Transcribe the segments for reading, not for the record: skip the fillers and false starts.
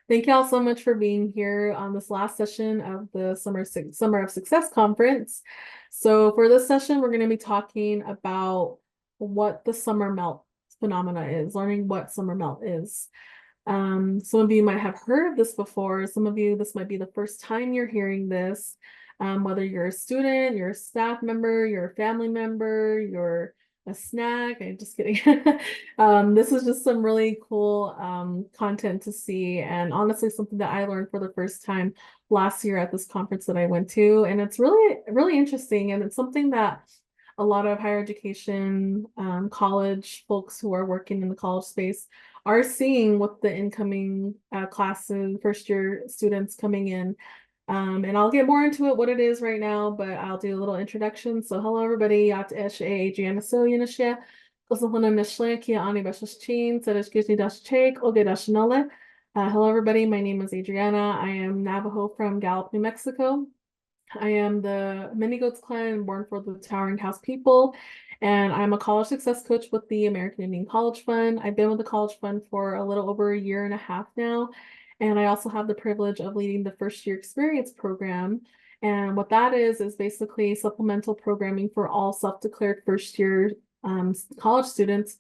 Thank you all so much for being here on this last session of the Summer of Success Conference. So for this session, we're going to be talking about what the summer melt phenomena is, learning what summer melt is. Some of you might have heard of this before. Some of you, this might be the first time you're hearing this. Whether you're a student, you're a staff member, you're a family member, you're a snack. I'm just kidding. This is just some really cool content to see, and honestly something that I learned for the first time last year at this conference that I went to. And it's really interesting, and it's something that a lot of higher education college folks who are working in the college space are seeing with the incoming classes, first year students coming in. And I'll get more into it, what it is right now, but I'll do a little introduction. So hello everybody, Yat Esh Adrianna Silyanashe, Kosahuna Nishle, Kia Ani Bashashin, Sedesh Gizni Dash Chake, Oge Dashanale. Hello everybody, my name is Adrianna. I am Navajo from Gallup, New Mexico. I am the Many Goats Clan, born for the Towering House people, and I'm a college success coach with the American Indian College Fund. I've been with the College Fund for a little over a year and a half now, and I also have the privilege of leading the first year experience program. And what that is basically supplemental programming for all self-declared first year college students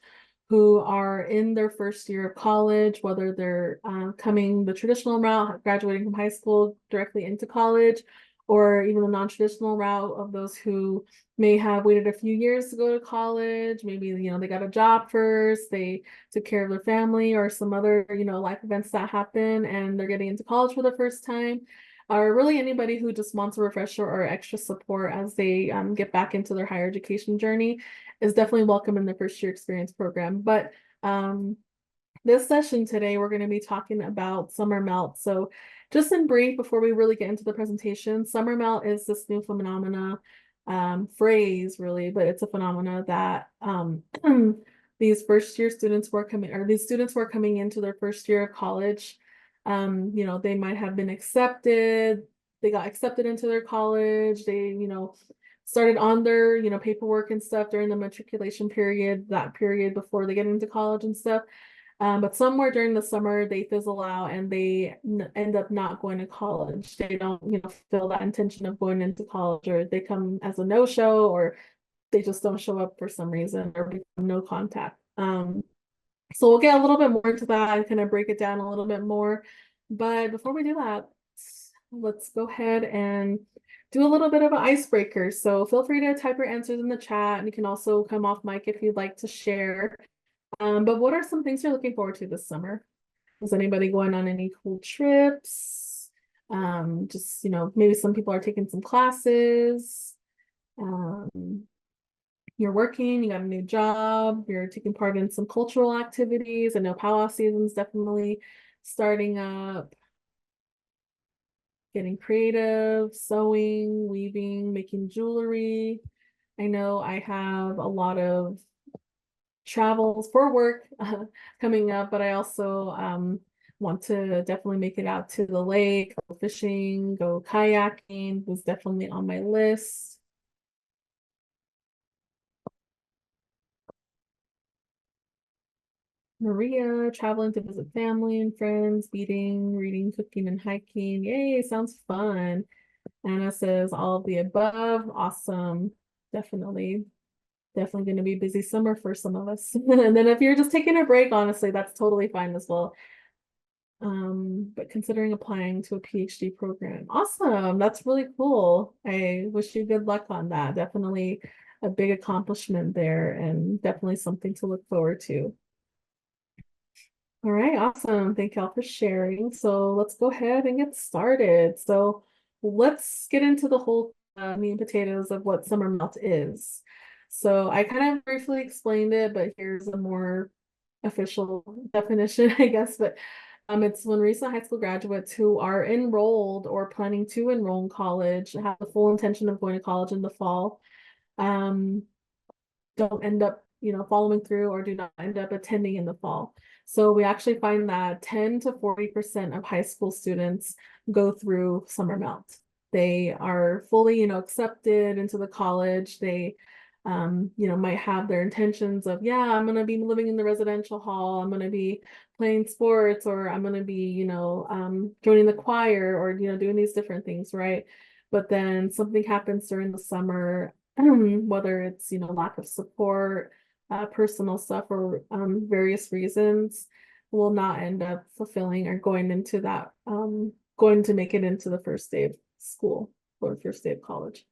who are in their first year of college, whether they're coming the traditional route, graduating from high school directly into college, or even the non-traditional route of those who may have waited a few years to go to college. Maybe, they got a job first, they took care of their family or some other, life events that happen and they're getting into college for the first time. Or really anybody who just wants a refresher or extra support as they get back into their higher education journey is definitely welcome in the first year experience program. But this session today, we're going to be talking about summer melt. So just in brief, before we really get into the presentation, summer melt is this new phenomena, phrase really, but it's a phenomena that these first year students were coming, or these students were coming into their first year of college. They might have been accepted, they got accepted into their college, they, started on their, paperwork and stuff during the matriculation period, that period before they get into college and stuff. But somewhere during the summer, they fizzle out and they end up not going to college. They don't, feel that intention of going into college, or they come as a no-show, or they just don't show up for some reason, or become no contact. So we'll get a little bit more into that and kind of break it down a little bit more. But before we do that, let's go ahead and do a little bit of an icebreaker. So feel free to type your answers in the chat, and you can also come off mic if you'd like to share. But what are some things you're looking forward to this summer? Is anybody going on any cool trips? Just, maybe some people are taking some classes. You're working, you got a new job, you're taking part in some cultural activities. I know powwow season's definitely starting up. Getting creative, sewing, weaving, making jewelry. I know I have a lot of travels for work coming up, but I also want to definitely make it out to the lake, go fishing, go kayaking was definitely on my list. Maria, traveling to visit family and friends, eating, reading, cooking, and hiking. Yay, sounds fun. Anna says all of the above. Awesome. Definitely going to be a busy summer for some of us. And then if you're just taking a break, honestly, that's totally fine as well. But considering applying to a PhD program. Awesome. That's really cool. I wish you good luck on that. Definitely a big accomplishment there, and definitely something to look forward to. All right, awesome. Thank y'all for sharing. So let's go ahead and get started. So let's get into the whole meat and potatoes of what summer melt is. So I kind of briefly explained it, but here's a more official definition, I guess. But it's when recent high school graduates who are enrolled or planning to enroll in college, have the full intention of going to college in the fall, um, don't end up, following through, or do not end up attending in the fall. So we actually find that 10 to 40% of high school students go through summer melt. They are fully, accepted into the college. They, might have their intentions of, yeah, I'm going to be living in the residential hall. I'm going to be playing sports, or I'm going to be, joining the choir, or, doing these different things, right? But then something happens during the summer, whether it's, lack of support, personal stuff, or various reasons, will not end up fulfilling or going to make it into the first day of school or first day of college.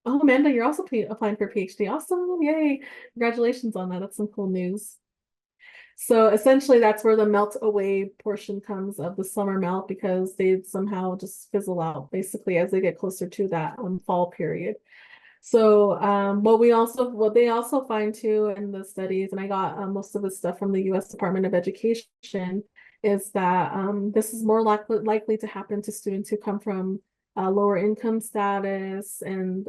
Oh, Amanda, you're also applying for PhD. Awesome. Yay. Congratulations on that. That's some cool news. So essentially that's where the melt away portion comes of the summer melt, because they somehow just fizzle out basically as they get closer to that fall period. So what they also find too in the studies, and I got most of this stuff from the U.S. Department of Education, is that this is more likely to happen to students who come from lower income status, and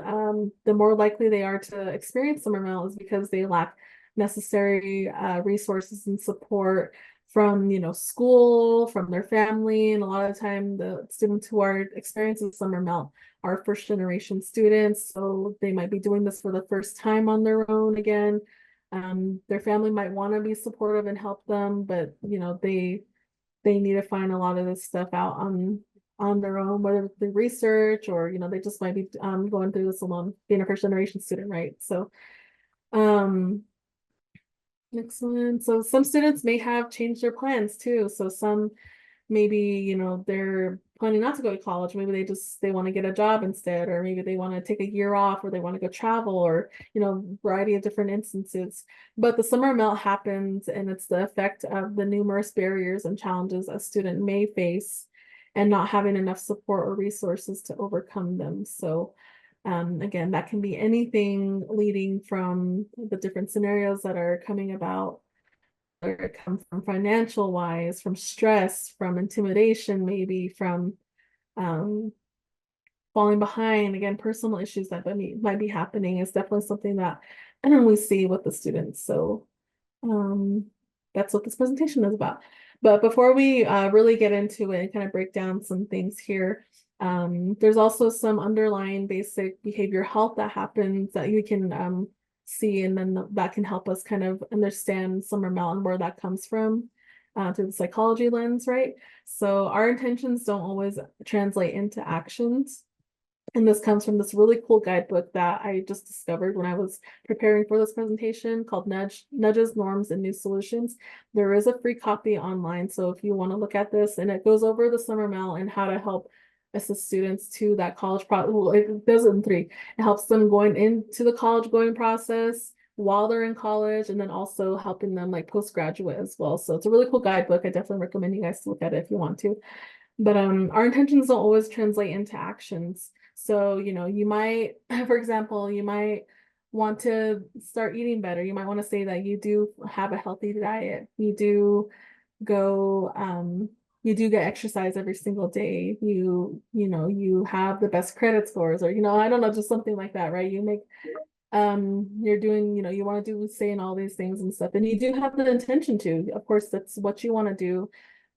the more likely they are to experience summer melt is because they lack necessary resources and support from school, from their family. And a lot of the time the students who are experiencing summer melt are first generation students, so they might be doing this for the first time on their own again. Their family might want to be supportive and help them, but they need to find a lot of this stuff out on their own, whether through research or they just might be going through this alone, being a first generation student, right? So excellent. So some students may have changed their plans too. So some maybe, they're planning not to go to college. Maybe they want to get a job instead, or maybe they want to take a year off, or they want to go travel, or, variety of different instances. But the summer melt happens, and it's the effect of the numerous barriers and challenges a student may face and not having enough support or resources to overcome them. So again, that can be anything leading from the different scenarios that are coming about, or it comes from financial wise, from stress, from intimidation, maybe from falling behind. Again, personal issues that might be happening is definitely something that we see with the students. So that's what this presentation is about. But before we really get into it and kind of break down some things here, there's also some underlying basic behavior health that happens that you can see, and then that can help us kind of understand summer melt and where that comes from through the psychology lens, right? So our intentions don't always translate into actions. And this comes from this really cool guidebook that I just discovered when I was preparing for this presentation, called Nudges, Norms, and New Solutions. There is a free copy online, so if you want to look at this, and it goes over the summer melt and how to help assist students to that college process. Well, it does it in three. It helps them going into the college going process while they're in college, and then also helping them like postgraduate as well. So it's a really cool guidebook. I definitely recommend you guys to look at it if you want to. But our intentions don't always translate into actions. So, you might, for example, you might want to start eating better. You might want to say that you do have a healthy diet. You do go, you do get exercise every single day. You have the best credit scores, or, I don't know, just something like that, right? You make, you're doing, you want to do, saying all these things and stuff, and you do have the intention to. Of course, that's what you want to do.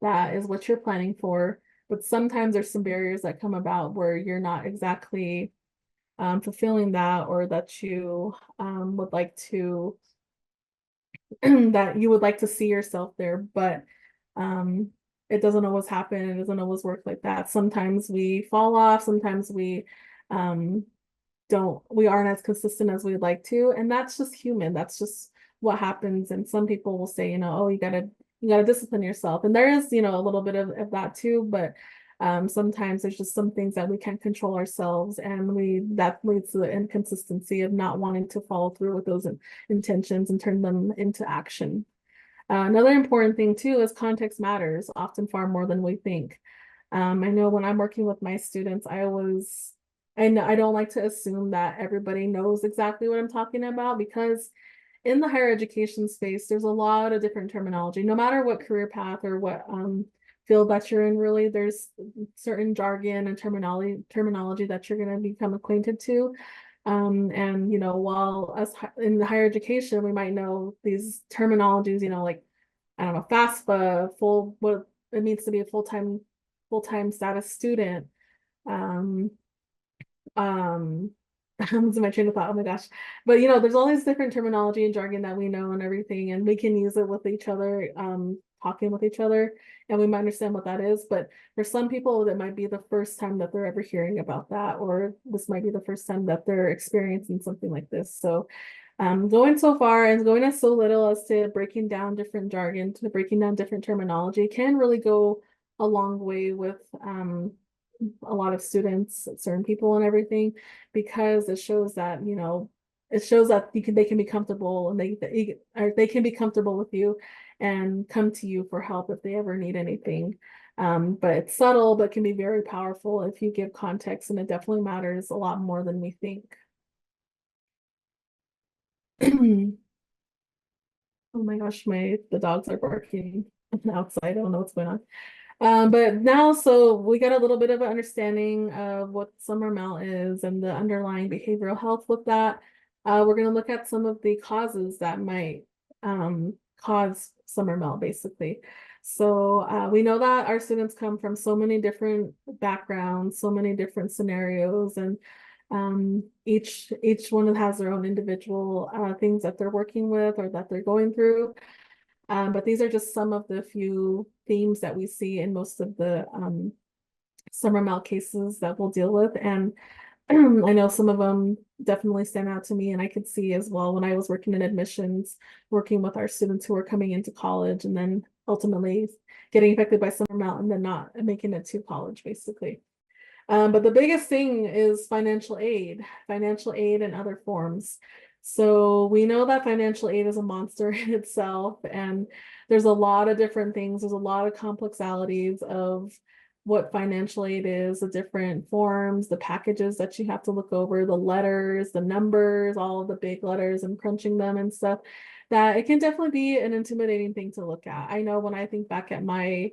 That is what you're planning for. But sometimes there's some barriers that come about where you're not exactly fulfilling that, or that you would like to that you would like to see yourself there, but it doesn't always happen. It doesn't always work like that. Sometimes we fall off. Sometimes we um, we aren't as consistent as we'd like to, and that's just human. That's just what happens. And some people will say, oh, you gotta discipline yourself, and there is a little bit of that too, but sometimes there's just some things that we can't control ourselves, and that leads to the inconsistency of not wanting to follow through with those intentions and turn them into action. Another important thing too is context matters often far more than we think. I know when I'm working with my students, and I don't like to assume that everybody knows exactly what I'm talking about, because in the higher education space, there's a lot of different terminology. No matter what career path or what field that you're in, really, there's certain jargon and terminology that you're going to become acquainted to. And while us in the higher education, we might know these terminologies, like, I don't know, FAFSA, what it means to be a full-time status student. Um, um, I'm losing my train of thought. Oh my gosh. But there's all these different terminology and jargon that we know and everything, and we can use it with each other, talking with each other, and we might understand what that is. But for some people, that might be the first time that they're ever hearing about that, or this might be the first time that they're experiencing something like this. So going so far and going as so little as to breaking down different jargon, to breaking down different terminology can really go a long way with a lot of students, certain people and everything, because it shows that, they can be comfortable, and they can be comfortable with you and come to you for help if they ever need anything. But it's subtle, but can be very powerful if you give context, and it definitely matters a lot more than we think. Oh my gosh, the dogs are barking outside. I don't know what's going on. But now, so we got a little bit of an understanding of what summer melt is and the underlying behavioral health with that. We're going to look at some of the causes that might cause summer melt, basically. So we know that our students come from so many different backgrounds, so many different scenarios, and each one has their own individual things that they're working with or that they're going through. But these are just some of the few themes that we see in most of the summer melt cases that we'll deal with. And I know some of them definitely stand out to me, and I could see as well when I was working in admissions, working with our students who were coming into college and then ultimately getting affected by summer melt and then not making it to college, basically. But the biggest thing is financial aid and other forms. So we know that financial aid is a monster in itself, and there's a lot of different things. There's a lot of complexities of what financial aid is, the different forms, the packages that you have to look over, the letters, the numbers, all of the big letters and crunching them and stuff, that it can definitely be an intimidating thing to look at. I know when I think back at my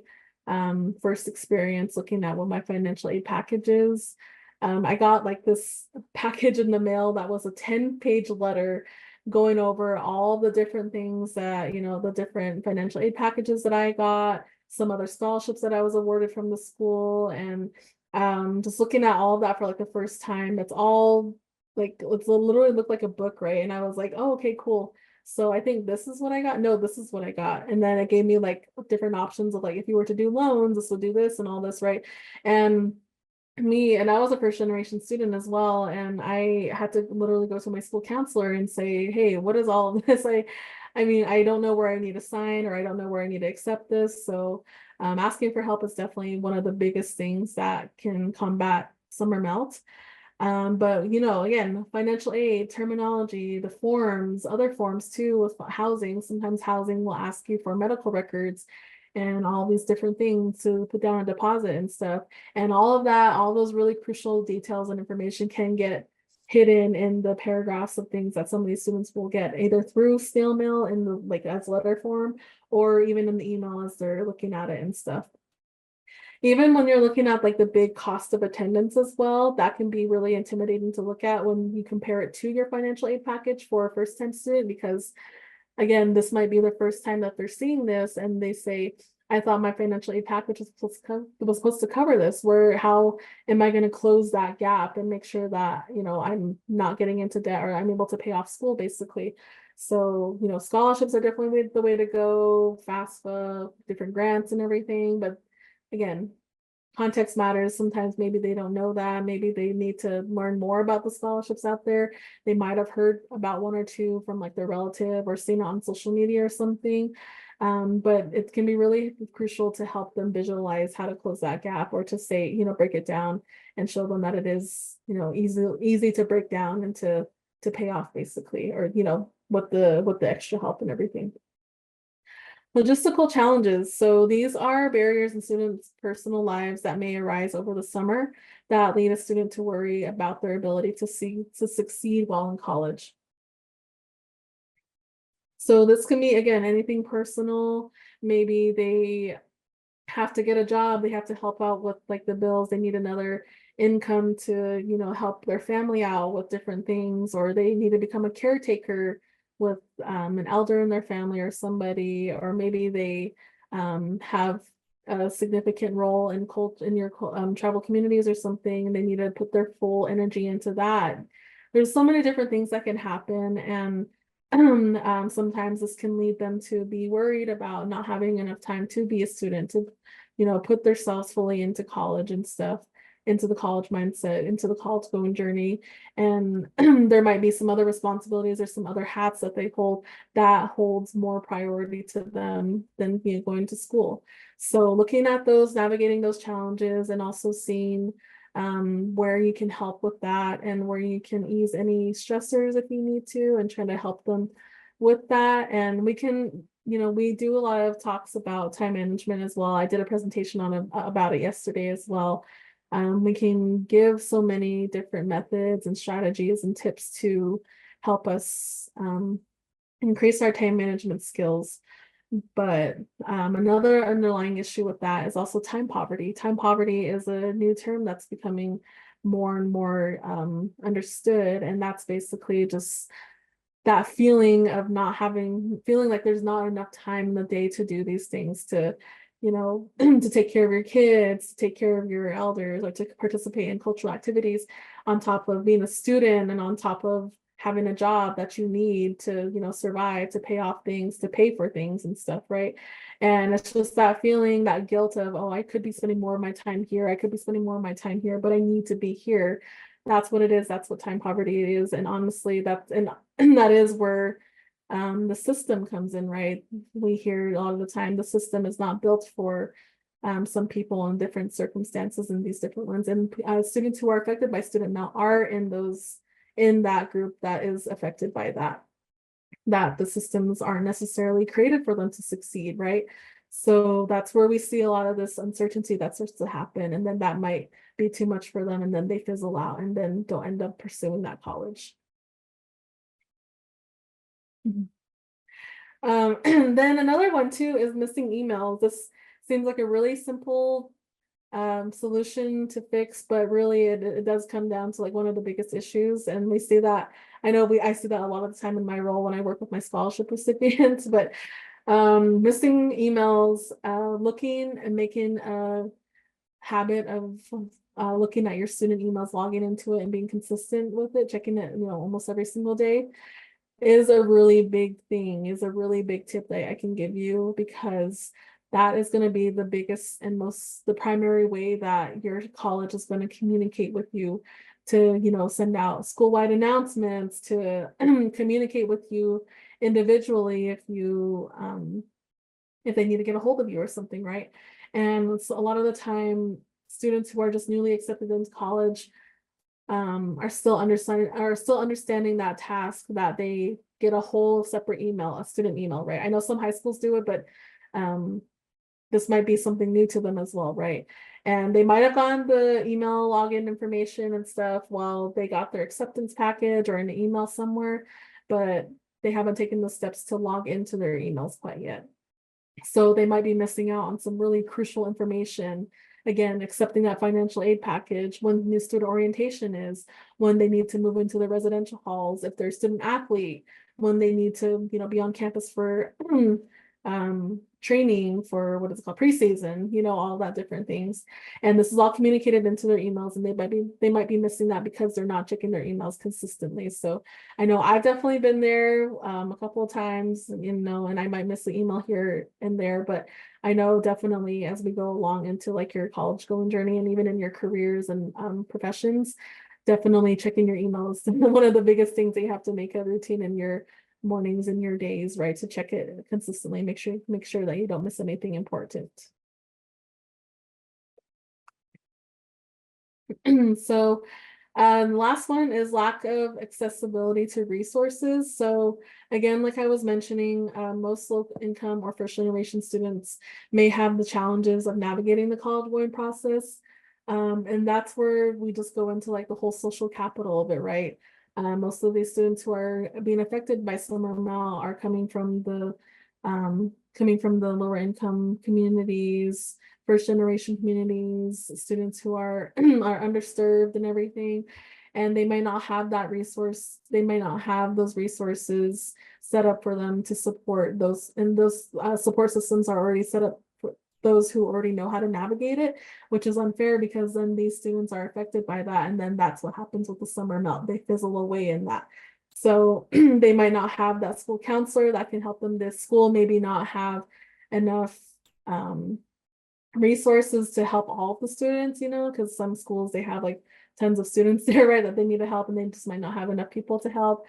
first experience looking at what my financial aid package is. I got like this package in the mail that was a 10-page letter going over all the different things that, the different financial aid packages that I got, some other scholarships that I was awarded from the school, and just looking at all of that for like the first time. It's all like, it's literally looked like a book, right? And I was like, oh, okay, cool. So I think this is what I got. No, this is what I got. And then it gave me like different options of like, if you were to do loans, this will do this and all this, right? And I was a first generation student as well. And I had to literally go to my school counselor and say, hey, what is all of this? I mean, I don't know where I need to sign, or I don't know where I need to accept this. So asking for help is definitely one of the biggest things that can combat summer melt. But again, financial aid, terminology, the forms, other forms too with housing. Sometimes housing will ask you for medical records and all these different things to put down a deposit and stuff. And all of that, all those really crucial details and information can get hidden in the paragraphs of things that some of these students will get either through snail mail in the like as letter form, or even in the email as they're looking at it and stuff. Even when you're looking at like the big cost of attendance as well, that can be really intimidating to look at when you compare it to your financial aid package for a first-time student, because again, this might be the first time that they're seeing this and they say, I thought my financial aid package was supposed to cover this. How am I going to close that gap and make sure that, I'm not getting into debt, or I'm able to pay off school, basically. So, scholarships are definitely the way to go, FAFSA, different grants and everything. But again, context matters. Sometimes maybe they don't know that. Maybe they need to learn more about the scholarships out there. They might have heard about one or two from like their relative or seen it on social media or something. But it can be really crucial to help them visualize how to close that gap, or to say, break it down and show them that it is, easy to break down and to pay off, basically, or, with the extra help and everything. Logistical challenges. So these are barriers in students' personal lives that may arise over the summer that lead a student to worry about their ability to succeed while in college. So this can be, again, anything personal. Maybe they have to get a job, they have to help out with like the bills, they need another income to, help their family out with different things, or they need to become a caretaker with an elder in their family or somebody, or maybe they have a significant role in your tribal communities or something, and they need to put their full energy into that. there's so many different things that can happen, and sometimes this can lead them to be worried about not having enough time to be a student, to, put themselves fully into college and stuff, into the college mindset, into the college going journey. And there might be some other responsibilities or some other hats that they hold that holds more priority to them than going to school. So looking at those, navigating those challenges, and also seeing where you can help with that and where you can ease any stressors if you need to, and trying to help them with that. And we can, we do a lot of talks about time management as well. I did a presentation about it yesterday as well. We can give so many different methods and strategies and tips to help us increase our time management skills. But another underlying issue with that is also time poverty. Time poverty is a new term that's becoming more and more understood. And that's basically just that feeling of feeling like there's not enough time in the day to do these things, to, to take care of your kids, to take care of your elders, or to participate in cultural activities, on top of being a student and on top of having a job that you need to, survive, to pay off things, to pay for things and stuff, right? And it's just that feeling, that guilt of, oh, I could be spending more of my time here. I could be spending more of my time here, but I need to be here. That's what it is. That's what time poverty is. And honestly, and that is where the system comes in, right? We hear a lot of the time the system is not built for some people in different circumstances and these different ones. And students who are affected by student mail are in that group that is affected by that the systems aren't necessarily created for them to succeed, right? So that's where we see a lot of this uncertainty that starts to happen, and then that might be too much for them, and then they fizzle out and then don't end up pursuing that college. And then another one too is missing emails. This seems like a really simple solution to fix, but really it does come down to like one of the biggest issues. And we see that, I see that a lot of the time in my role when I work with my scholarship recipients, but missing emails, looking and making a habit of looking at your student emails, logging into it and being consistent with it, checking it, almost every single day, is a really big thing, is a really big tip that I can give you, because that is going to be the biggest and the primary way that your college is going to communicate with you, to, send out school-wide announcements, to communicate with you individually if they need to get a hold of you or something, right? And so a lot of the time, students who are just newly accepted into college are still understanding that task, that they get a whole separate email, a student email, right? I know some high schools do it, but this might be something new to them as well, right? And they might have gotten the email login information and stuff while they got their acceptance package or an email somewhere, but they haven't taken the steps to log into their emails quite yet. So they might be missing out on some really crucial information. Again, accepting that financial aid package, when new student orientation is, when they need to move into the residential halls, if they're a student athlete, when they need to, be on campus for training for what is called preseason, all that different things. And this is all communicated into their emails, and they might be missing that because they're not checking their emails consistently. So I know I've definitely been there a couple of times, and I might miss the email here and there, but I know definitely as we go along into like your college going journey, and even in your careers and professions, definitely checking your emails. One of the biggest things that you have to make a routine in your mornings and your days, right? To check it consistently, make sure that you don't miss anything important. So last one is lack of accessibility to resources. So again, like I was mentioning, most low income or first generation students may have the challenges of navigating the college going process. And that's where we just go into like the whole social capital of it, right? Most of these students who are being affected by summer mail are coming from the lower income communities, first generation communities, students who are are underserved and everything. And they may not have that resource, they may not have those resources set up for them to support those, and those support systems are already set up those who already know how to navigate it, which is unfair because then these students are affected by that. And then that's what happens with the summer melt. They fizzle away in that. So they might not have that school counselor that can help them. This school maybe not have enough resources to help all of the students, because some schools they have like tons of students there, right, that they need to help, and they just might not have enough people to help.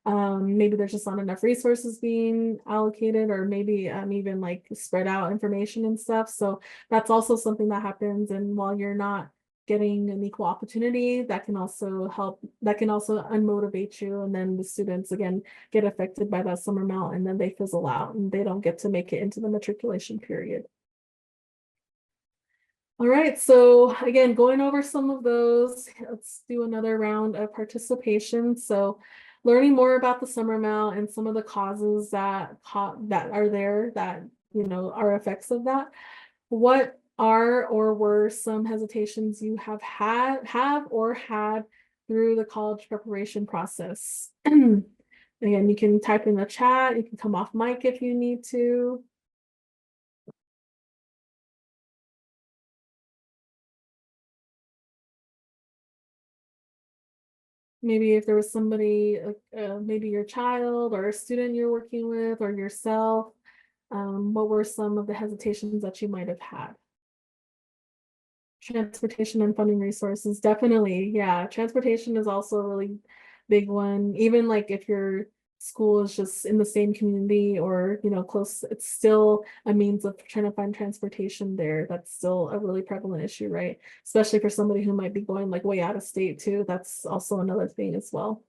Maybe there's just not enough resources being allocated, or maybe even like spread out information and stuff. So that's also something that happens. And while you're not getting an equal opportunity, that can also unmotivate you. And then the students again get affected by that summer melt, and then they fizzle out and they don't get to make it into the matriculation period. All right, so again, going over some of those, let's do another round of participation. So learning more about the summer melt and some of the causes that are there that, are effects of that. What are or were some hesitations you have or had through the college preparation process? Again, you can type in the chat, you can come off mic if you need to. Maybe if there was somebody, maybe your child or a student you're working with or yourself, what were some of the hesitations that you might have had? Transportation and funding resources, definitely. Yeah, transportation is also a really big one. Even like if your school is just in the same community or, close, it's still a means of trying to find transportation there. That's still a really prevalent issue, right? Especially for somebody who might be going like way out of state too. That's also another thing as well.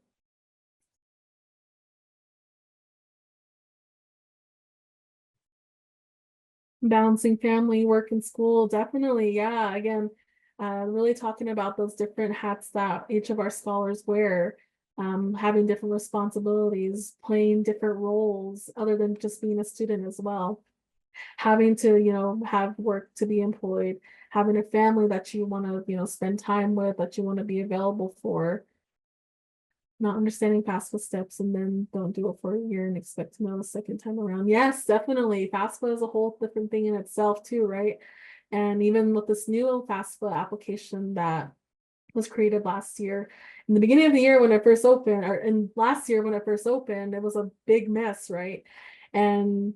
Balancing family, work, and school, definitely. Yeah, again, really talking about those different hats that each of our scholars wear, having different responsibilities, playing different roles other than just being a student as well. Having to, have work to be employed, having a family that you want to, spend time with, that you want to be available for, not understanding FAFSA steps and then don't do it for a year and expect to know the second time around. Yes, definitely. FAFSA is a whole different thing in itself too, right? And even with this new FAFSA application that was created last year, in the beginning of the year when it first opened, or in last year when it first opened, it was a big mess, right? And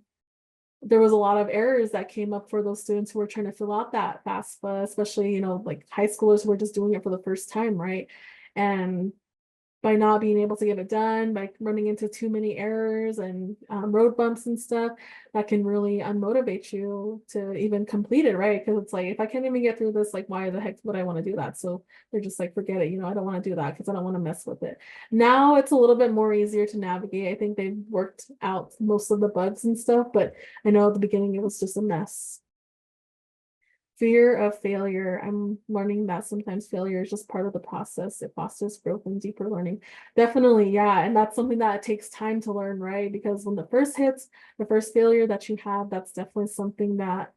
there was a lot of errors that came up for those students who were trying to fill out that FAFSA, especially, like high schoolers who were just doing it for the first time, right? And by not being able to get it done, by running into too many errors and road bumps and stuff, that can really unmotivate you to even complete it, right? Because it's like, if I can't even get through this, like, why the heck would I want to do that? So they're just like, forget it, I don't want to do that because I don't want to mess with it. Now it's a little bit more easier to navigate. I think they've worked out most of the bugs and stuff, but I know at the beginning it was just a mess. Fear of failure. I'm learning that sometimes failure is just part of the process. It fosters growth and deeper learning. Definitely, yeah. And that's something that it takes time to learn, right? Because when the first hits, the first failure that you have, that's definitely something that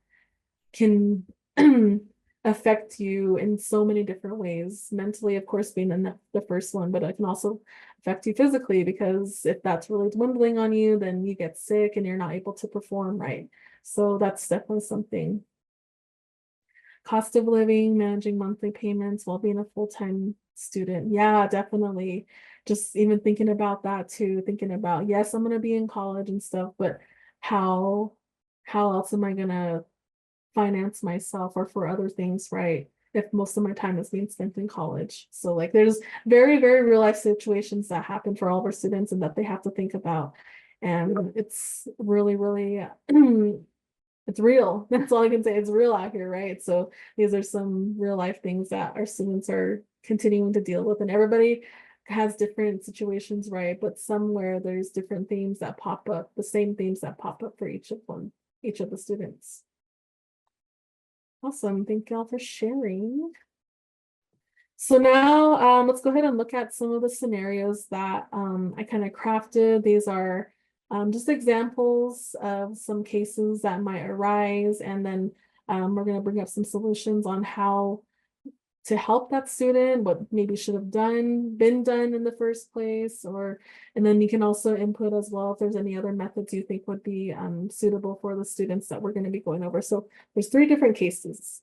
can affect you in so many different ways. Mentally, of course, being the first one, but it can also affect you physically, because if that's really dwindling on you, then you get sick and you're not able to perform right. So that's definitely something. Cost of living, managing monthly payments while being a full-time student. Yeah, definitely. Just even thinking about that too, thinking about, yes, I'm going to be in college and stuff, but how else am I going to finance myself or for other things, right? If most of my time is being spent in college. So like there's very, very real life situations that happen for all of our students and that they have to think about. And it's really, really it's real. That's all I can say. It's real out here, right? So these are some real life things that our students are continuing to deal with, and everybody has different situations, right? But somewhere there's different themes that pop up, the same themes that pop up for each of the students. Awesome. Thank you all for sharing. So now let's go ahead and look at some of the scenarios that I kind of crafted. These are just examples of some cases that might arise, and then we're going to bring up some solutions on how to help that student, what maybe should have been done in the first place, and then you can also input as well if there's any other methods you think would be suitable for the students that we're going to be going over. So there's 3 different cases.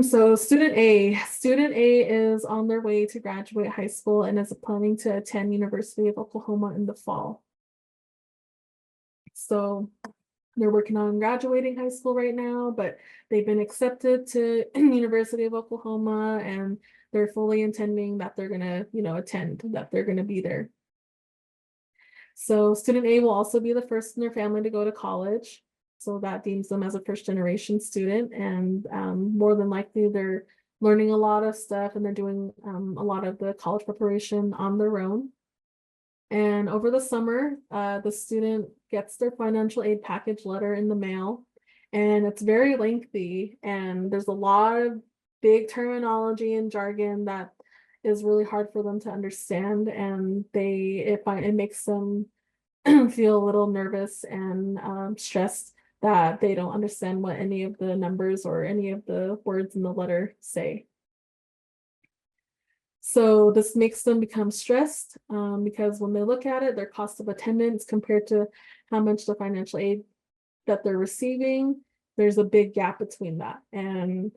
So student A is on their way to graduate high school and is planning to attend University of Oklahoma in the fall. So they're working on graduating high school right now, but they've been accepted to University of Oklahoma, and they're fully intending that they're gonna, attend, that they're gonna be there. So student A will also be the first in their family to go to college. So that deems them as a first generation student, and more than likely they're learning a lot of stuff and they're doing a lot of the college preparation on their own. And over the summer, the student gets their financial aid package letter in the mail, and it's very lengthy, and there's a lot of big terminology and jargon that is really hard for them to understand, and it makes them feel a little nervous and stressed that they don't understand what any of the numbers or any of the words in the letter say. So this makes them become stressed because when they look at it, their cost of attendance compared to how much the financial aid that they're receiving, there's a big gap between that. And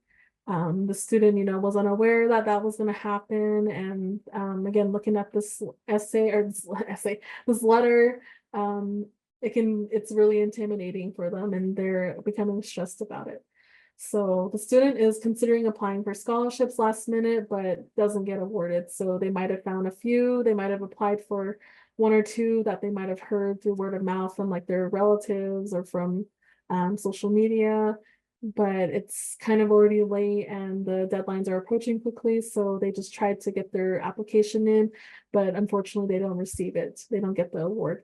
the student, was unaware that that was going to happen. And again, looking at this this letter, it's really intimidating for them, and they're becoming stressed about it. So the student is considering applying for scholarships last minute, but doesn't get awarded. So they might have found a few, they might have applied for 1 or 2 that they might have heard through word of mouth from like their relatives or from social media, but it's kind of already late and the deadlines are approaching quickly. So they just tried to get their application in, but unfortunately they don't receive it. They don't get the award.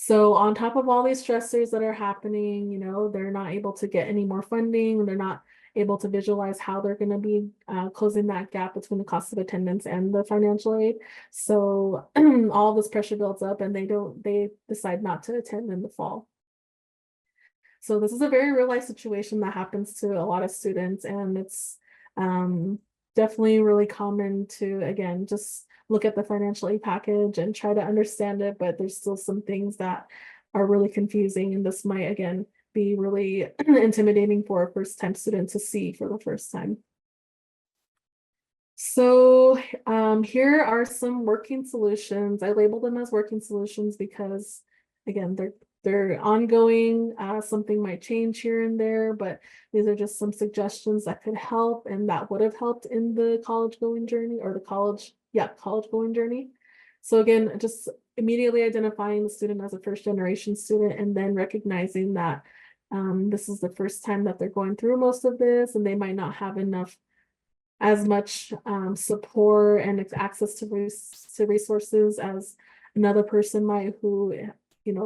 So on top of all these stressors that are happening, they're not able to get any more funding. They're not able to visualize how they're going to be closing that gap between the cost of attendance and the financial aid. So all this pressure builds up, and they decide not to attend in the fall. So this is a very real life situation that happens to a lot of students, and it's definitely really common to, again, just look at the financial aid package and try to understand it, but there's still some things that are really confusing, and this might, again, be really intimidating for a first-time student to see for the first time. So here are some working solutions. I label them as working solutions because, again, they're ongoing. Something might change here and there, but these are just some suggestions that could help and that would have helped in the college going journey, or the college going journey. So again, just immediately identifying the student as a first generation student, and then recognizing that this is the first time that they're going through most of this, and they might not have as much support and access to resources as another person might, who,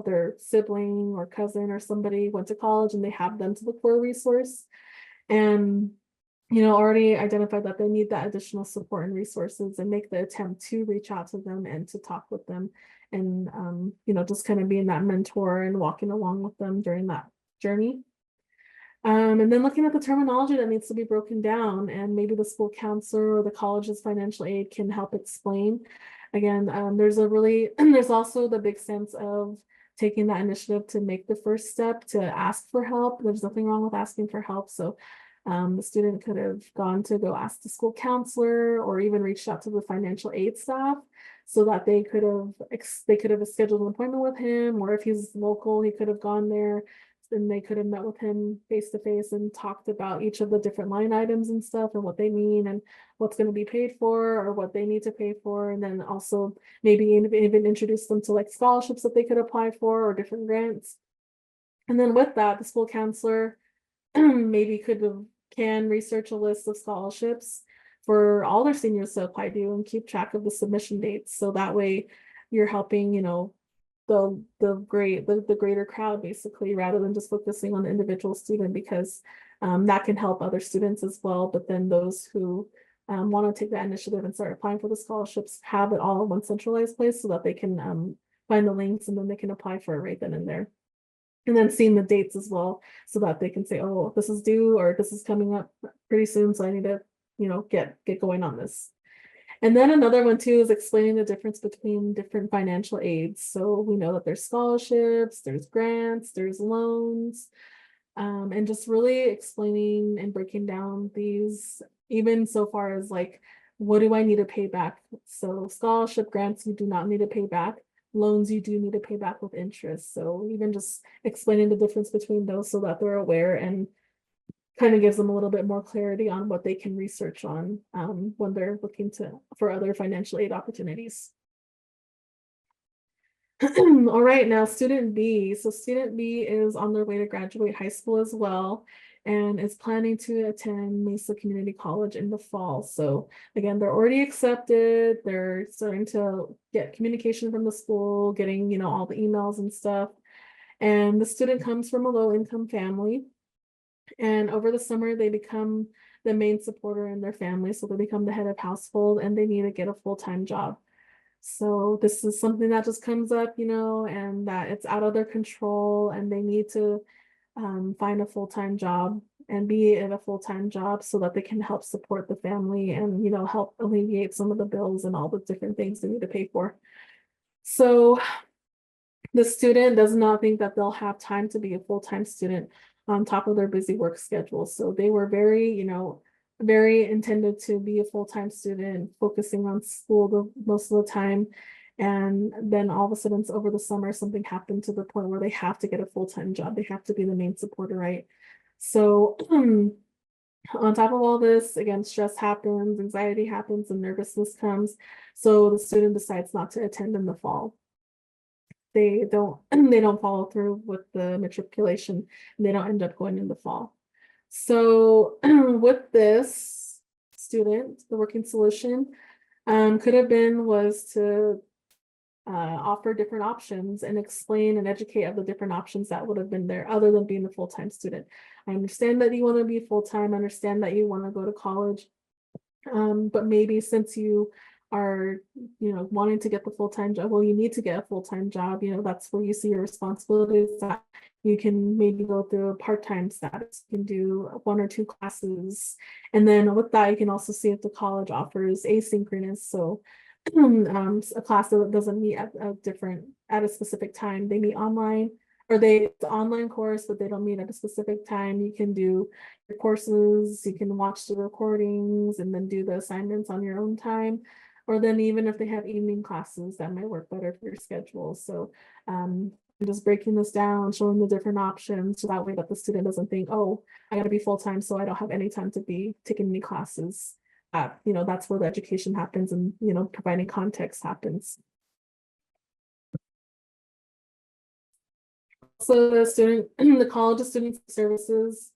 their sibling or cousin or somebody went to college and they have them to look for a resource, and already identified that they need that additional support and resources, and make the attempt to reach out to them and to talk with them, and just kind of being that mentor and walking along with them during that journey. And then looking at the terminology that needs to be broken down, and maybe the school counselor or the college's financial aid can help explain. Again, there's also the big sense of taking that initiative to make the first step to ask for help. There's nothing wrong with asking for help. So the student could have gone to go ask the school counselor, or even reached out to the financial aid staff, so that they could have scheduled an appointment with him, or if he's local, he could have gone there. Then they could have met with him face to face and talked about each of the different line items and stuff, and what they mean, and what's going to be paid for, or what they need to pay for. And then also maybe even introduce them to like scholarships that they could apply for, or different grants. And then with that, the school counselor maybe can research a list of scholarships for all their seniors to apply to, and keep track of the submission dates. So that way you're helping, the greater crowd, basically, rather than just focusing on the individual student, because that can help other students as well. But then those who want to take that initiative and start applying for the scholarships have it all in one centralized place, so that they can find the links, and then they can apply for it right then and there. and then seeing the dates as well so that they can say, oh, this is due or this is coming up pretty soon, so I need to, get going on this. And then another one too is explaining the difference between different financial aids. So we know that there's scholarships, there's grants, there's loans, and just really explaining and breaking down these, even so far as like, what do I need to pay back? So scholarship grants, you do not need to pay back. Loans, you do need to pay back with interest. So even just explaining the difference between those so that they're aware and kind of gives them a little bit more clarity on what they can research on when they're looking for other financial aid opportunities. All right, now student B. So student B is on their way to graduate high school as well and is planning to attend Mesa Community College in the fall. So again, they're already accepted. They're starting to get communication from the school, getting, all the emails and stuff. And the student comes from a low-income family. And over the summer, they become the main supporter in their family. So they become the head of household and they need to get a full-time job. So this is something that just comes up, and that it's out of their control and they need to find a full-time job and be in a full-time job so that they can help support the family and, help alleviate some of the bills and all the different things they need to pay for. So the student does not think that they'll have time to be a full-time student on top of their busy work schedule. So they were very intended to be a full-time student, focusing on school most of the time. And then all of a sudden, over the summer, something happened to the point where they have to get a full-time job. They have to be the main supporter, right? So on top of all this, again, stress happens, anxiety happens, and nervousness comes. So the student decides not to attend in the fall. They don't follow through with the matriculation, and they don't end up going in the fall. So with this student, the working solution could have been was to offer different options and explain and educate of the different options that would have been there other than being a full-time student. I understand that you want to be full-time, I understand that you want to go to college, but maybe since you are, wanting to get the full-time job, well, you need to get a full-time job, that's where you see your responsibilities, that you can maybe go through a part-time status, you can do 1 or 2 classes. And then with that, you can also see if the college offers asynchronous. So a class that doesn't meet at a specific time, they meet online, or it's an online course, but they don't meet at a specific time. You can do your courses, you can watch the recordings and then do the assignments on your own time. Or then even if they have evening classes, that might work better for your schedule. So just breaking this down, showing the different options, so that way that the student doesn't think, oh, I gotta be full-time, so I don't have any time to be taking any classes. That's where the education happens and, providing context happens. So the College of Student Services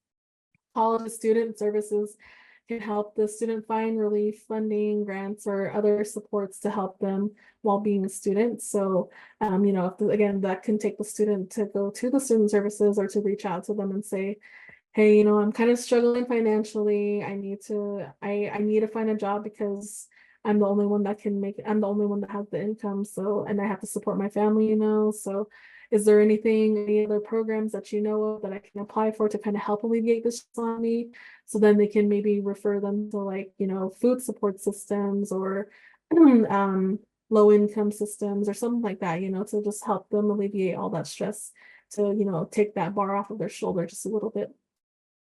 can help the student find relief funding, grants, or other supports to help them while being a student. So, again, that can take the student to go to the student services or to reach out to them and say, hey, I'm kind of struggling financially. I need to find a job because I'm the only one that has the income. So, and I have to support my family, so is there any other programs that you know of that I can apply for to kind of help alleviate this on me? So then they can maybe refer them to like, food support systems or low income systems or something like that, to just help them alleviate all that stress, to take that bar off of their shoulder just a little bit.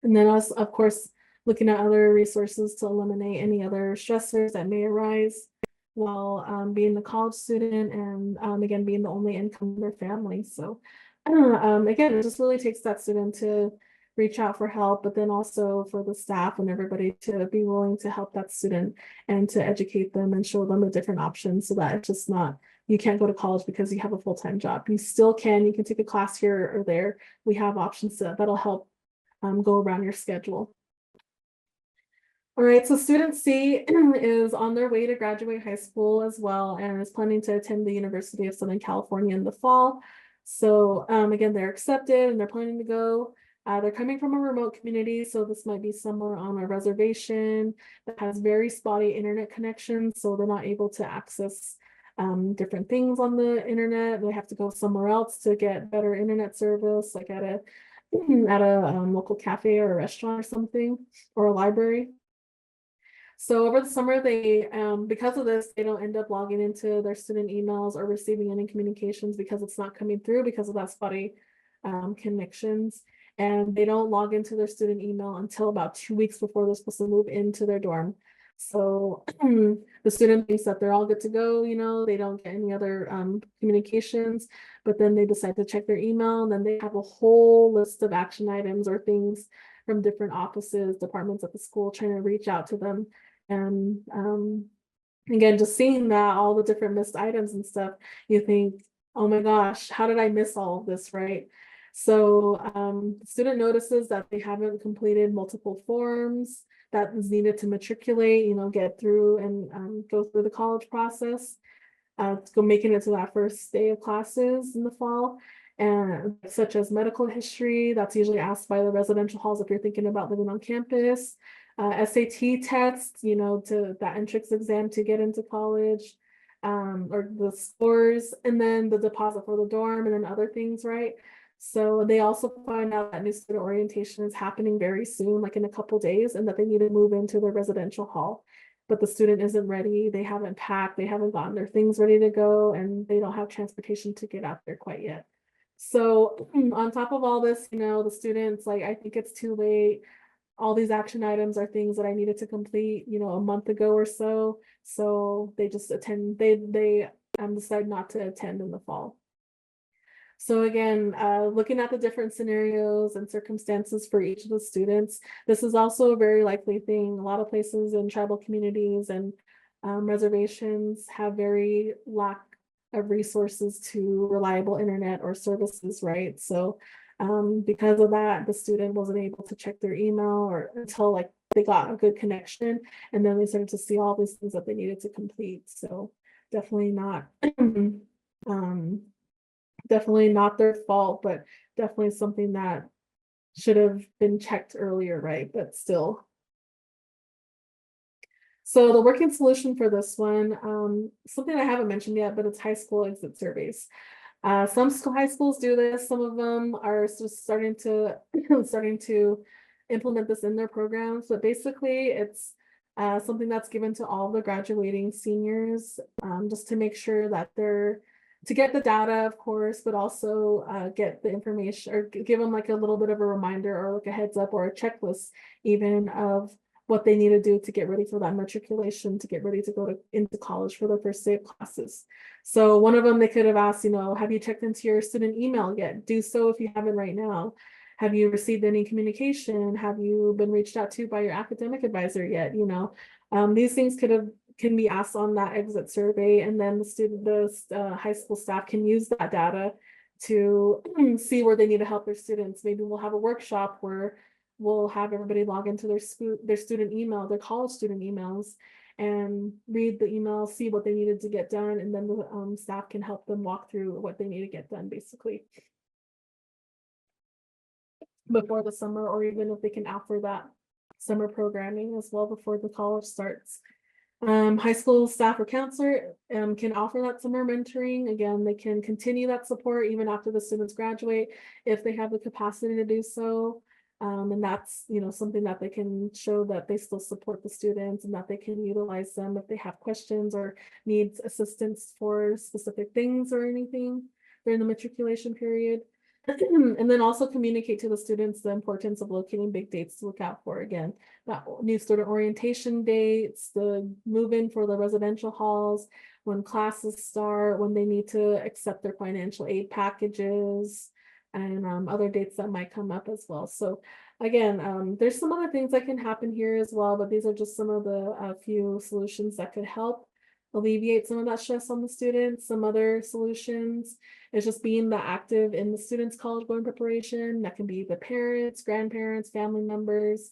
And then us, of course, looking at other resources to eliminate any other stressors that may arise while being a college student and again, being the only income in their family. So again, it just really takes that student to reach out for help, but then also for the staff and everybody to be willing to help that student and to educate them and show them the different options so that it's just not, you can't go to college because you have a full-time job. You still you can take a class here or there. We have options that'll help go around your schedule. All right, so student C is on their way to graduate high school as well and is planning to attend the University of Southern California in the fall. So again, they're accepted and they're planning to go. They're coming from a remote community, so this might be somewhere on a reservation that has very spotty internet connection, so they're not able to access different things on the internet. They have to go somewhere else to get better internet service, like at a local cafe or a restaurant or something, or a library. So over the summer, they because of this, they don't end up logging into their student emails or receiving any communications because it's not coming through because of that spotty connections. And they don't log into their student email until about 2 weeks before they're supposed to move into their dorm. So the student thinks that they're all good to go, they don't get any other communications, but then they decide to check their email, and then they have a whole list of action items or things from different offices, departments at the school trying to reach out to them. And again, just seeing that, all the different missed items and stuff, you think, oh my gosh, how did I miss all of this, right? So the student notices that they haven't completed multiple forms that is needed to matriculate, get through and go through the college process, to go making it to that first day of classes in the fall. And such as medical history, that's usually asked by the residential halls if you're thinking about living on campus. SAT tests, to that entrance exam to get into college, or the scores, and then the deposit for the dorm, and then other things, right? So they also find out that new student orientation is happening very soon, like in a couple days, and that they need to move into their residential hall. But the student isn't ready, they haven't packed, they haven't gotten their things ready to go, and they don't have transportation to get out there quite yet. So on top of all this, the students, like, I think it's too late. All these action items are things that I needed to complete, a month ago or so. So they just they decide not to attend in the fall. So again, looking at the different scenarios and circumstances for each of the students, this is also a very likely thing. A lot of places in tribal communities and reservations have very lack of resources to reliable internet or services, right? So because of that, the student wasn't able to check their email or until like they got a good connection, and then they started to see all these things that they needed to complete. So definitely not definitely not their fault, but definitely something that should have been checked earlier, right? But still. So the working solution for this one, something I haven't mentioned yet, but it's high school exit surveys. Some high schools do this. Some of them are just starting to starting to implement this in their programs. But basically, it's something that's given to all the graduating seniors, just to make sure that they're to get the data, of course, but also get the information or give them like a little bit of a reminder or like a heads up or a checklist even of what they need to do to get ready for that matriculation, to get ready to go into college for their first day of classes. So one of them, they could have asked, have you checked into your student email yet? Do so if you haven't right now. Have you received any communication? Have you been reached out to by your academic advisor yet? These things can be asked on that exit survey, and then the high school staff can use that data to see where they need to help their students. Maybe we'll have a workshop where we'll have everybody log into their student email, their college student emails, and read the email, see what they needed to get done, and then the staff can help them walk through what they need to get done, basically, before the summer, or even if they can offer that summer programming as well before the college starts. High school staff or counselor can offer that summer mentoring. Again, they can continue that support even after the students graduate if they have the capacity to do so. And that's, something that they can show that they still support the students and that they can utilize them if they have questions or needs assistance for specific things or anything during the matriculation period. And then also communicate to the students the importance of locating big dates to look out for. Again, that new student orientation dates, the move-in for the residential halls, when classes start, when they need to accept their financial aid packages, and other dates that might come up as well. So again, there's some other things that can happen here as well, but these are just some of the few solutions that could help alleviate some of that stress on the students. Some other solutions is just being the active in the students' college going preparation. That can be the parents, grandparents, family members,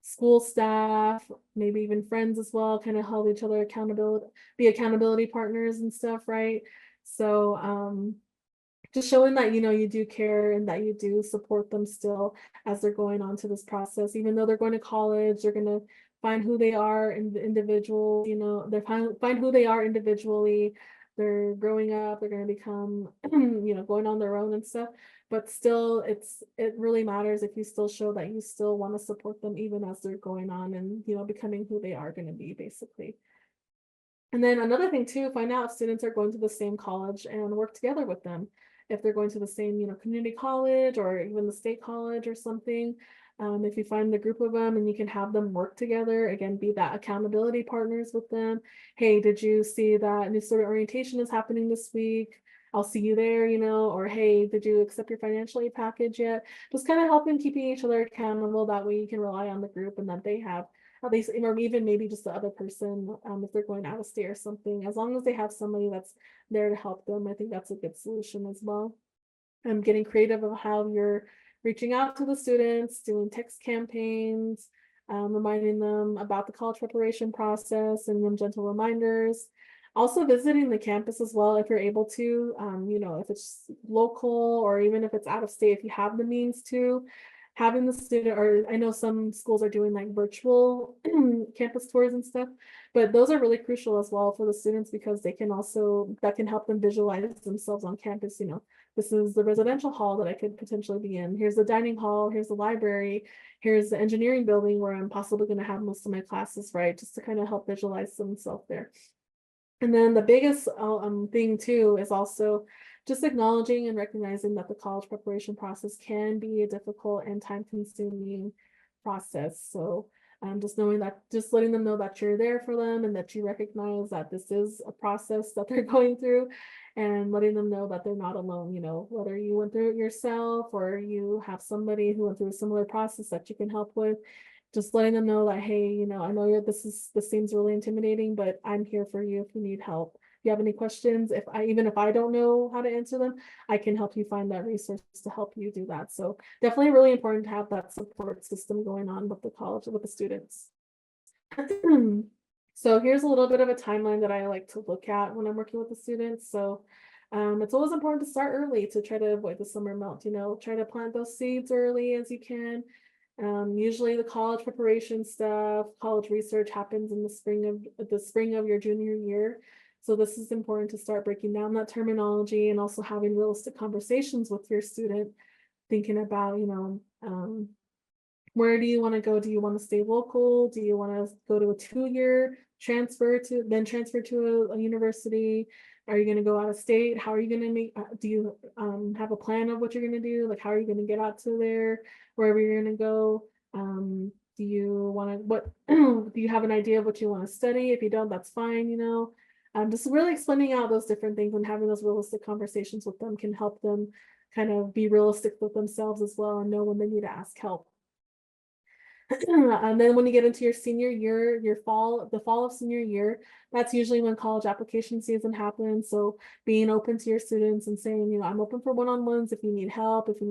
school staff, maybe even friends as well, kind of hold each other accountability, be accountability partners and stuff, right? So just showing that, you do care and that you do support them still as they're going on to this process. Even though they're going to college, they're going to find who they are in the individual, they find who they are individually. They're growing up, they're going to become, going on their own and stuff. But still, it really matters if you still show that you still want to support them even as they're going on and, becoming who they are going to be, basically. And then another thing too, find out if students are going to the same college and work together with them. If they're going to the same, community college or even the state college or something. If you find the group of them and you can have them work together, again, be that accountability partners with them. Hey, did you see that new student orientation is happening this week? I'll see you there, or hey, did you accept your financial aid package yet? Just kind of helping keeping each other accountable. That way you can rely on the group and that they have at least, or even maybe just the other person, if they're going out of state or something, as long as they have somebody that's there to help them, I think that's a good solution as well. Getting creative of how you're reaching out to the students, doing text campaigns, reminding them about the college preparation process and then gentle reminders. Also visiting the campus as well if you're able to, if it's local or even if it's out of state, if you have the means to, having the student, or I know some schools are doing like virtual campus tours and stuff, but those are really crucial as well for the students because that can help them visualize themselves on campus. This is the residential hall that I could potentially be in. Here's the dining hall, here's the library, here's the engineering building where I'm possibly going to have most of my classes, right? Just to kind of help visualize themselves there. And then the biggest thing too is also just acknowledging and recognizing that the college preparation process can be a difficult and time-consuming process. So just letting them know that you're there for them and that you recognize that this is a process that they're going through, and letting them know that they're not alone, whether you went through it yourself or you have somebody who went through a similar process that you can help with. Just letting them know that, hey, I know this seems really intimidating, but I'm here for you if you need help. If you have any questions, even if I don't know how to answer them, I can help you find that resource to help you do that. So definitely really important to have that support system going on with the college, with the students. So here's a little bit of a timeline that I like to look at when I'm working with the students. So it's always important to start early to try to avoid the summer melt, try to plant those seeds early as you can. Usually the college preparation stuff, college research happens in the spring of your junior year. So this is important to start breaking down that terminology and also having realistic conversations with your student, thinking about, where do you want to go? Do you want to stay local? Do you want to go to a 2-year transfer to a university? Are you going to go out of state? How are you going to make, do you have a plan of what you're going to do? Like, how are you going to get out to there, wherever you're going to go? Do you want to, do you have an idea of what you want to study? If you don't, that's fine, just really explaining out those different things and having those realistic conversations with them can help them kind of be realistic with themselves as well and know when they need to ask help. And then when you get into your senior year, the fall of senior year, that's usually when college application season happens. So being open to your students and saying, I'm open for one-on-ones if you need help, if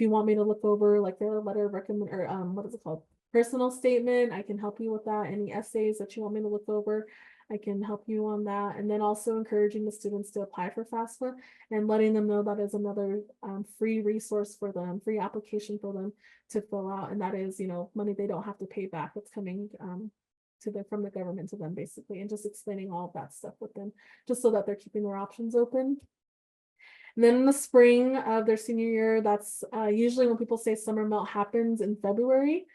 you want me to look over like a letter of recommend or what is it called? Personal statement, I can help you with that. Any essays that you want me to look over, I can help you on that. And then also encouraging the students to apply for FAFSA and letting them know that is another free resource for them, free application for them to fill out. And that is, money they don't have to pay back. It's coming from the government to them, basically, and just explaining all of that stuff with them, just so that they're keeping their options open. And then in the spring of their senior year, that's usually when people say summer melt happens in February.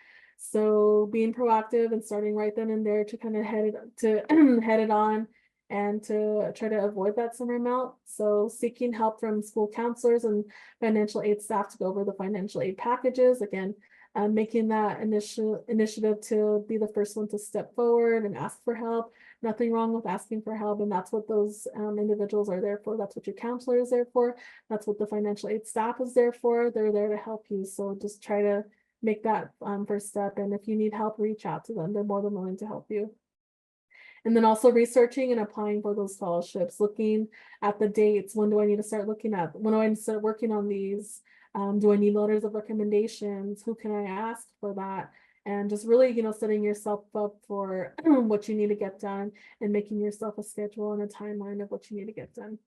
So being proactive and starting right then and there to kind of head it on and to try to avoid that summer melt. So seeking help from school counselors and financial aid staff to go over the financial aid packages. Again, making that initiative to be the first one to step forward and ask for help. Nothing wrong with asking for help, and that's what those individuals are there for. That's what your counselor is there for. That's what the financial aid staff is there for. They're there to help you. So just try to make that first step. And if you need help, reach out to them. They're more than willing to help you. And then also researching and applying for those scholarships, looking at the dates. When do I need to start looking at? When do I need to start working on these? Do I need letters of recommendations? Who can I ask for that? And just really, setting yourself up for what you need to get done and making yourself a schedule and a timeline of what you need to get done.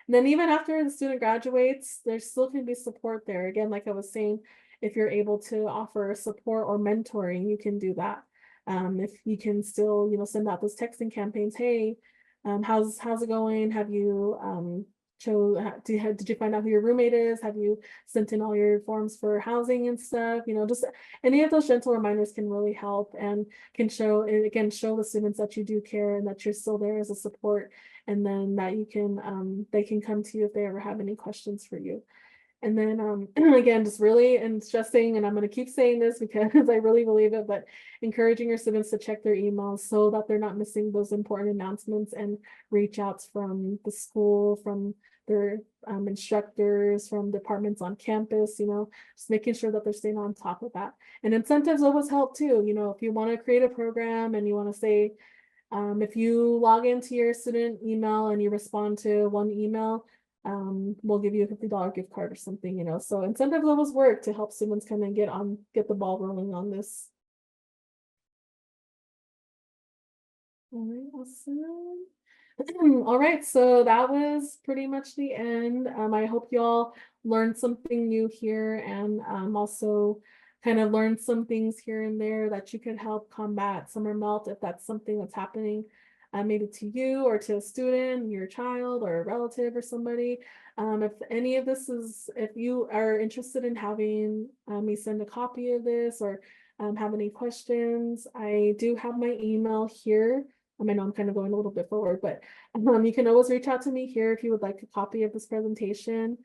And then even after the student graduates, there still can be support there. Again, like I was saying, if you're able to offer support or mentoring, you can do that. if you can still, send out those texting campaigns. Hey, how's it going? Have you did you find out who your roommate is? Have you sent in all your forms for housing and stuff? Just any of those gentle reminders can really help and can show the students that you do care and that you're still there as a support, and then that you can they can come to you if they ever have any questions for you. And then again, just really and stressing, and I'm going to keep saying this because I really believe it, but encouraging your students to check their emails so that they're not missing those important announcements and reach outs from the school, from their instructors, from departments on campus, just making sure that they're staying on top of that. And incentives always help too. If you want to create a program and you want to say, if you log into your student email and you respond to one email, we'll give you a $50 gift card or something, so incentives always work to help students come and get the ball rolling on this. All right, awesome. All right, so that was pretty much the end. I hope you all learned something new here, and also kind of learned some things here and there that you could help combat summer melt if that's something that's happening. Maybe to you or to a student, your child or a relative or somebody. If any of this if you are interested in having me send a copy of this or have any questions, I do have my email here. I know I'm kind of going a little bit forward, but you can always reach out to me here if you would like a copy of this presentation.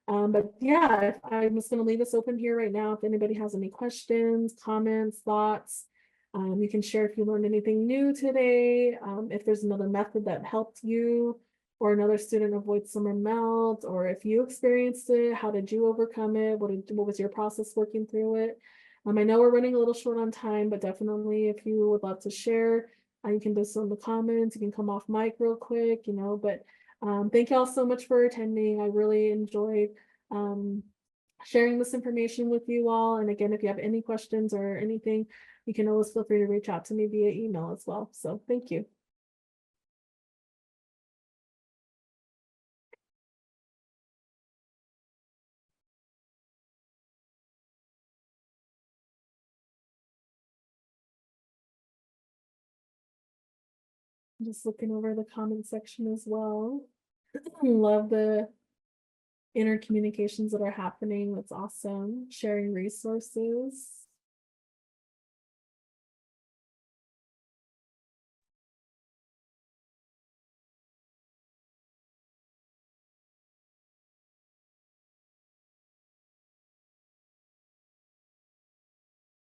But yeah, I'm just going to leave this open here right now. If anybody has any questions, comments, thoughts, you can share if you learned anything new today, if there's another method that helped you or another student avoid summer melt, or if you experienced it, how did you overcome it? What was your process working through it? I know we're running a little short on time, but definitely if you would love to share, you can do so in the comments. You can come off mic real quick, but thank you all so much for attending. I really enjoyed sharing this information with you all. And again, if you have any questions or anything, you can always feel free to reach out to me via email as well. So thank you. I'm just looking over the comment section as well. Love the intercommunications that are happening. That's awesome. Sharing resources.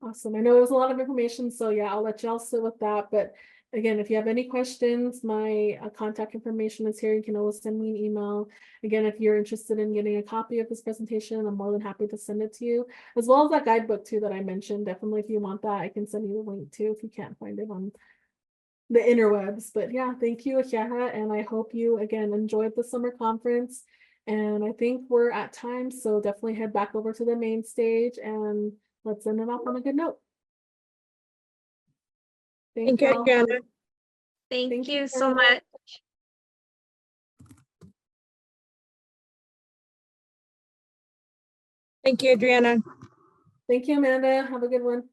Awesome. I know it was a lot of information, so yeah, I'll let y'all sit with that. But again, if you have any questions, my contact information is here. You can always send me an email. Again, if you're interested in getting a copy of this presentation, I'm more than happy to send it to you, as well as that guidebook too that I mentioned. Definitely, if you want that, I can send you the link too if you can't find it on the interwebs. But yeah, thank you, Adrianna, and I hope you again enjoyed the summer conference. And I think we're at time, so definitely head back over to the main stage and let's end it off on a good note. Thank you, Adrianna. Thank you so much. Thank you, Adrianna. Thank you, Amanda. Have a good one.